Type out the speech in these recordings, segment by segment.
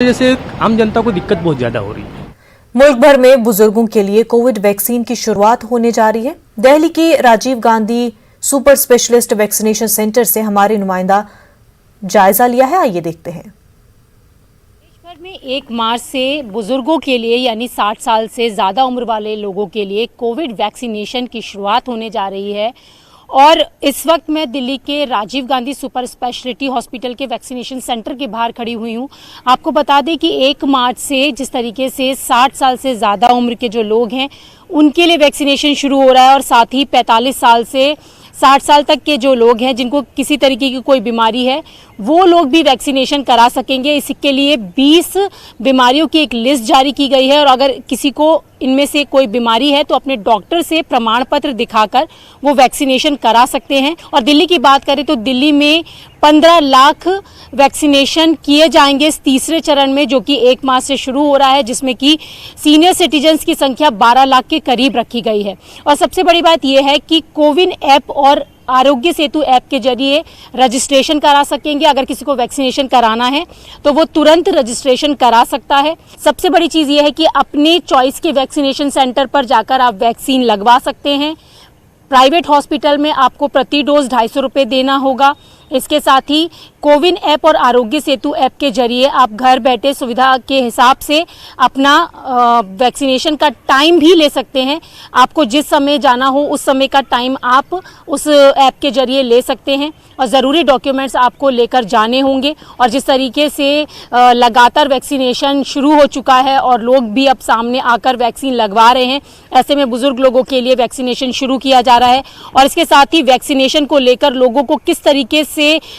वजह से आम जनता को दिक्कत बहुत ज्यादा हो रही है। मुल्क भर में बुजुर्गों के लिए कोविड वैक्सीन की शुरुआत होने जा रही है। दिल्ली के Rajiv Gandhi super specialist vaccination centre से हमारे नुमाइंदा जायजा लिया है, आइए देखते हैं। देश भर में 1 मार्च से बुजुर्गों के लिए यानी 60 साल से ज़्यादा उम्र वाले लोगों के लिए कोविड वैक्सीनेशन की शुरुआत होने जा रही है। और इस वक्त मैं दिल्ली के Rajiv Gandhi super speciality hospital के वैक्सीनेशन सेंटर के बाहर खड़ी हुई हूँ। आपको बता दें कि 1 मार्च से जिस तरीके से 60 साल से ज़्यादा उम्र के जो लोग हैं उनके लिए वैक्सीनेशन शुरू हो रहा है और साथ ही 45 साल से 60 साल तक के जो लोग हैं जिनको किसी तरीके की कोई बीमारी है वो लोग भी वैक्सीनेशन करा सकेंगे। इसके लिए 20 बीमारियों की एक लिस्ट जारी की गई है और अगर किसी को इनमें से कोई बीमारी है तो अपने डॉक्टर से प्रमाण पत्र दिखाकर वो वैक्सीनेशन करा सकते हैं। और दिल्ली की बात करें तो दिल्ली में 15 लाख वैक्सीनेशन किए जाएंगे इस तीसरे चरण में, जो कि 1 मार्च से शुरू हो रहा है, जिसमें कि सीनियर सिटीजन्स की संख्या 12 लाख के करीब रखी गई है। और सबसे बड़ी बात यह है कि कोविन ऐप और आरोग्य सेतु ऐप के जरिए रजिस्ट्रेशन करा सकेंगे। अगर किसी को वैक्सीनेशन कराना है तो वो तुरंत रजिस्ट्रेशन करा सकता है। सबसे बड़ी चीज़ ये है कि अपने चॉइस के वैक्सीनेशन सेंटर पर जाकर आप वैक्सीन लगवा सकते हैं। प्राइवेट हॉस्पिटल में आपको प्रति डोज 250 रुपये देना होगा। इसके साथ ही कोविन ऐप और आरोग्य सेतु ऐप के जरिए आप घर बैठे सुविधा के हिसाब से अपना वैक्सीनेशन का टाइम भी ले सकते हैं। आपको जिस समय जाना हो उस समय का टाइम आप उस ऐप के जरिए ले सकते हैं और ज़रूरी डॉक्यूमेंट्स आपको लेकर जाने होंगे। और जिस तरीके से लगातार वैक्सीनेशन शुरू हो चुका है और लोग भी अब सामने आकर वैक्सीन लगवा रहे हैं, ऐसे में बुजुर्ग लोगों के लिए वैक्सीनेशन शुरू किया जा रहा है। और इसके साथ ही वैक्सीनेशन को लेकर लोगों को किस तरीके से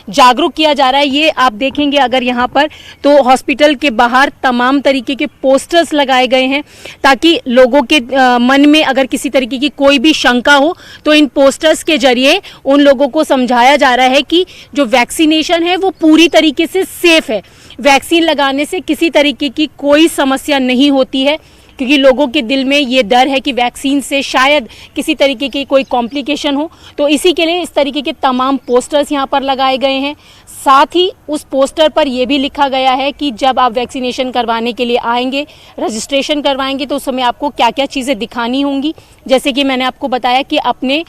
जागरूक किया जा रहा है ये आप देखेंगे अगर यहाँ पर, तो हॉस्पिटल के बाहर तमाम तरीके के पोस्टर्स लगाए गए हैं ताकि लोगों के मन में अगर किसी तरीके की कोई भी शंका हो तो इन पोस्टर्स के जरिए उन लोगों को समझाया जा रहा है कि जो वैक्सीनेशन है वो पूरी तरीके से सेफ है। वैक्सीन लगाने से किसी तरीके की कोई समस्या नहीं होती है, क्योंकि लोगों के दिल में ये डर है कि वैक्सीन से शायद किसी तरीके की कोई कॉम्प्लिकेशन हो। तो इसी के लिए इस तरीके के तमाम पोस्टर्स यहाँ पर लगाए गए हैं। साथ ही उस पोस्टर पर यह भी लिखा गया है कि जब आप वैक्सीनेशन करवाने के लिए आएंगे, रजिस्ट्रेशन करवाएंगे, तो उस समय आपको क्या क्या चीज़ें दिखानी होंगी। जैसे कि मैंने आपको बताया कि अपने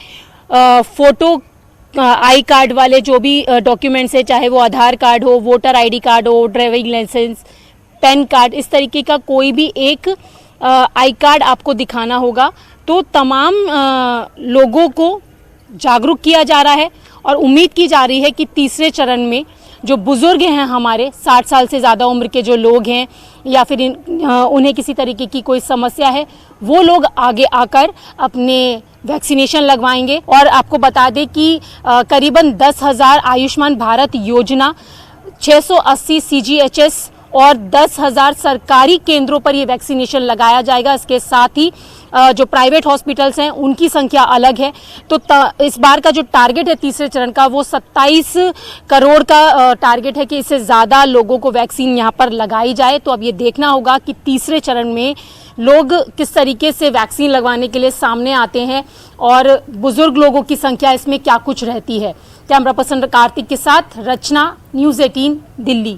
फ़ोटो आई कार्ड वाले जो भी डॉक्यूमेंट्स है, चाहे वो आधार कार्ड हो, वोटर ID कार्ड हो, ड्राइविंग लाइसेंस, पैन कार्ड, इस तरीके का कोई भी एक आई कार्ड आपको दिखाना होगा। तो तमाम लोगों को जागरूक किया जा रहा है और उम्मीद की जा रही है कि तीसरे चरण में जो बुज़ुर्ग हैं हमारे 60 साल से ज़्यादा उम्र के जो लोग हैं या फिर उन्हें किसी तरीके की कोई समस्या है, वो लोग आगे आकर अपने वैक्सीनेशन लगवाएंगे। और आपको बता दें कि करीबन 10,000 आयुष्मान भारत योजना, 680 CGHS और 10,000 सरकारी केंद्रों पर ये वैक्सीनेशन लगाया जाएगा। इसके साथ ही जो प्राइवेट हॉस्पिटल्स हैं उनकी संख्या अलग है। तो इस बार का जो टारगेट है तीसरे चरण का वो 27 करोड़ का टारगेट है कि इससे ज़्यादा लोगों को वैक्सीन यहाँ पर लगाई जाए। तो अब ये देखना होगा कि तीसरे चरण में लोग किस तरीके से वैक्सीन लगवाने के लिए सामने आते हैं और बुजुर्ग लोगों की संख्या इसमें क्या कुछ रहती है। कैमरा पर्सन कार्तिक के साथ रचना, न्यूज़ 18 दिल्ली।